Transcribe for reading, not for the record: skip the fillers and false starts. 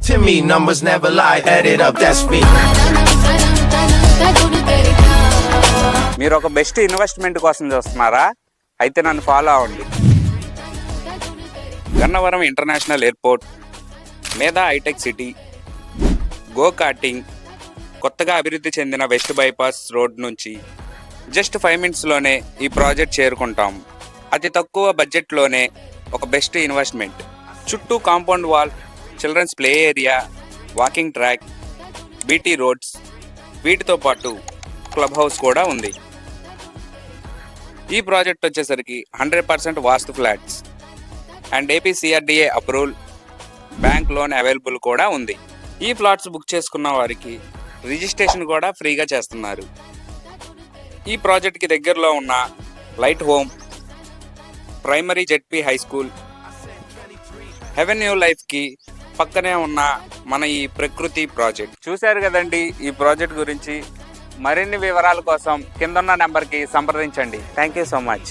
to me, numbers never lie, add it up, that's me. మీరు ఒక best investment కోసం చూస్తున్నారా? అయితే నన్ను ఫాలో అవ్వండి. Gannavaram international airport, Medha hitech city, go karting, కొత్తగా అభివృద్ధి చెందిన వెస్ట్ బైపాస్ రోడ్ నుంచి జస్ట్ 5 మినిట్స్లోనే ఈ ప్రాజెక్ట్ చేరుకుంటాం. అతి తక్కువ బడ్జెట్లోనే ఒక బెస్ట్ ఇన్వెస్ట్మెంట్. చుట్టూ compound wall, children's play area, walking track, BT roads, వీటితో పాటు క్లబ్ హౌస్ కూడా ఉంది. ఈ ప్రాజెక్ట్ వచ్చేసరికి 100% వాస్తు flats and APCRDA approval, bank loan available కూడా ఉంది. ఈ ఫ్లాట్స్ బుక్ చేసుకున్న వారికి రిజిస్ట్రేషన్ కూడా ఫ్రీగా చేస్తున్నారు. ఈ ప్రాజెక్ట్కి దగ్గరలో ఉన్న light home, primary ZP high school, హెవెన్యూ లైఫ్కి పక్కనే ఉన్న మన ఈ ప్రకృతి ప్రాజెక్ట్. చూశారు కదండి ఈ ప్రాజెక్ట్ గురించి. మరిన్ని వివరాల కోసం కిందన్న నెంబర్కి సంప్రదించండి. Thank you so much.